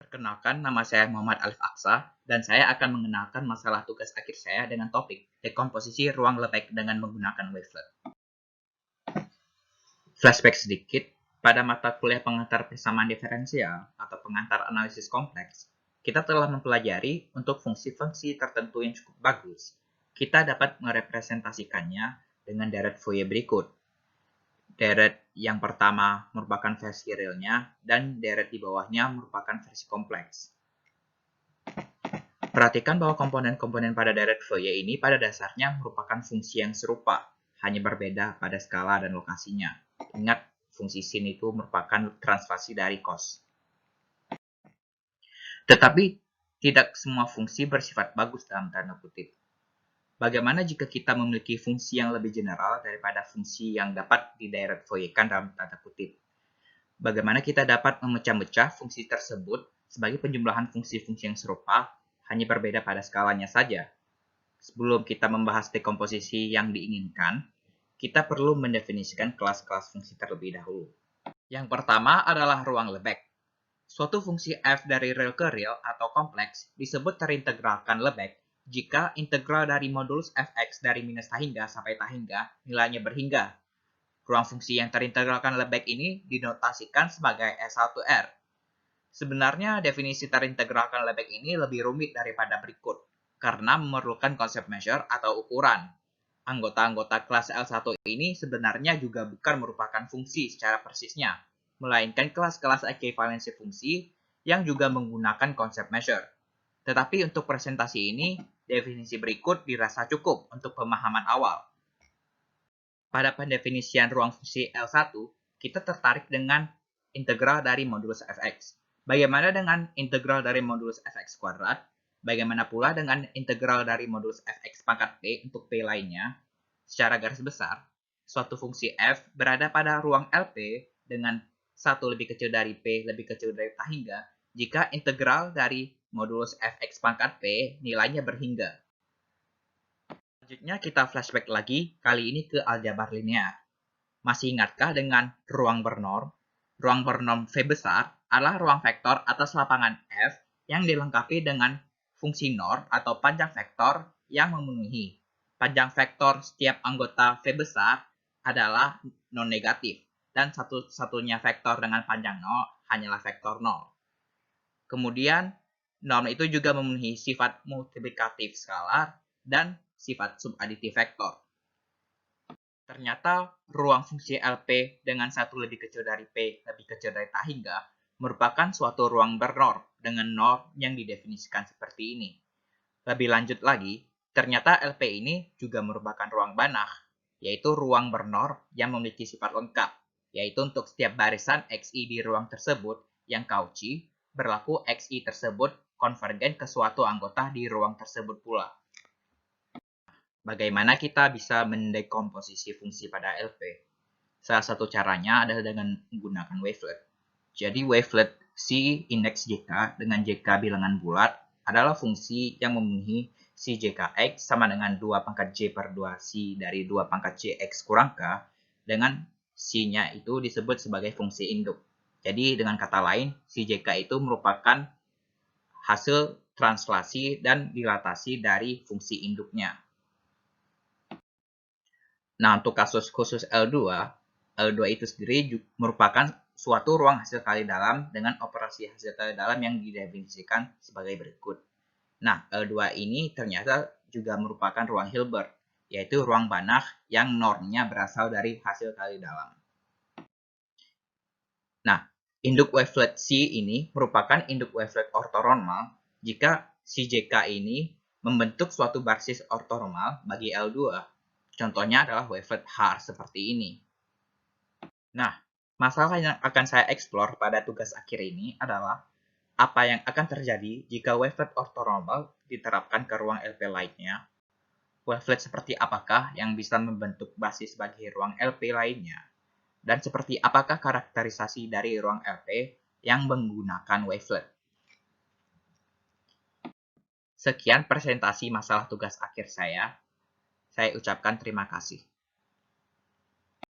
Perkenalkan, nama saya Muhammad Alif Aksa, dan saya akan mengenalkan masalah tugas akhir saya dengan topik dekomposisi ruang Lebesgue dengan menggunakan wavelet. Flashback sedikit, pada mata kuliah pengantar persamaan diferensial atau pengantar analisis kompleks, kita telah mempelajari untuk fungsi-fungsi tertentu yang cukup bagus. Kita dapat merepresentasikannya dengan deret Fourier berikut. Deret yang pertama merupakan versi realnya, dan deret di bawahnya merupakan versi kompleks. Perhatikan bahwa komponen-komponen pada deret Fourier ini pada dasarnya merupakan fungsi yang serupa, hanya berbeda pada skala dan lokasinya. Ingat, fungsi sin itu merupakan translasi dari cos. Tetapi, tidak semua fungsi bersifat bagus dalam tanda kutip. Bagaimana jika kita memiliki fungsi yang lebih general daripada fungsi yang dapat di deret Fourier-kan dalam tanda kutip? Bagaimana kita dapat memecah-mecah fungsi tersebut sebagai penjumlahan fungsi-fungsi yang serupa, hanya berbeda pada skalanya saja? Sebelum kita membahas dekomposisi yang diinginkan, kita perlu mendefinisikan kelas-kelas fungsi terlebih dahulu. Yang pertama adalah ruang Lebesgue. Suatu fungsi f dari real ke real atau kompleks disebut terintegralkan Lebesgue jika integral dari modulus fx dari minus tahingga sampai tahingga nilainya berhingga. Ruang fungsi yang terintegralkan Lebesgue ini dinotasikan sebagai S1R. Sebenarnya definisi terintegralkan Lebesgue ini lebih rumit daripada berikut, karena memerlukan konsep measure atau ukuran. Anggota-anggota kelas L1 ini sebenarnya juga bukan merupakan fungsi secara persisnya, melainkan kelas-kelas ekuivalensi fungsi yang juga menggunakan konsep measure. Tetapi untuk presentasi ini, definisi berikut dirasa cukup untuk pemahaman awal. Pada pendefinisian ruang fungsi L1, kita tertarik dengan integral dari modulus fx. Bagaimana dengan integral dari modulus fx kuadrat? Bagaimana pula dengan integral dari modulus fx pangkat p untuk p lainnya? Secara garis besar, suatu fungsi f berada pada ruang LP dengan 1 lebih kecil dari p lebih kecil dari tahingga jika integral dari modulus fx pangkat p nilainya berhingga. Selanjutnya kita flashback lagi, kali ini ke aljabar linear. Masih ingatkah dengan ruang bernorm? Ruang bernorm V besar adalah ruang vektor atas lapangan F yang dilengkapi dengan fungsi norm atau panjang vektor yang memenuhi. Panjang vektor setiap anggota V besar adalah non-negatif, dan satu-satunya vektor dengan panjang 0 hanyalah vektor 0. Kemudian, norm itu juga memenuhi sifat multiplikatif skalar dan sifat subaditif vektor. Ternyata ruang fungsi LP dengan 1 lebih kecil dari P lebih kecil dari tahingga merupakan suatu ruang bernorm dengan norm yang didefinisikan seperti ini. Lebih lanjut lagi, ternyata LP ini juga merupakan ruang Banach, yaitu ruang bernorm yang memiliki sifat lengkap, yaitu untuk setiap barisan XI di ruang tersebut yang Cauchy, berlaku XI tersebut konvergen ke suatu anggota di ruang tersebut pula. Bagaimana kita bisa mendekomposisi fungsi pada LP? Salah satu caranya adalah dengan menggunakan wavelet. Jadi wavelet C indeks JK dengan JK bilangan bulat adalah fungsi yang memenuhi si JKX sama dengan 2 pangkat J per 2 C dari 2 pangkat JX kurang K, dengan C-nya itu disebut sebagai fungsi induk. Jadi dengan kata lain, si JK itu merupakan hasil translasi dan dilatasi dari fungsi induknya. Nah, untuk kasus khusus L2 itu sendiri merupakan suatu ruang hasil kali dalam dengan operasi hasil kali dalam yang didefinisikan sebagai berikut. Nah, L2 ini ternyata juga merupakan ruang Hilbert, yaitu ruang Banach yang normnya berasal dari hasil kali dalam. Nah, induk wavelet C ini merupakan induk wavelet ortonormal jika si JK ini membentuk suatu basis ortonormal bagi L2. Contohnya adalah wavelet Haar seperti ini. Nah, masalah yang akan saya eksplor pada tugas akhir ini adalah apa yang akan terjadi jika wavelet ortonormal diterapkan ke ruang LP lainnya. Wavelet seperti apakah yang bisa membentuk basis bagi ruang LP lainnya? Dan seperti apakah karakterisasi dari ruang LP yang menggunakan wavelet? Sekian presentasi masalah tugas akhir saya. Saya ucapkan terima kasih.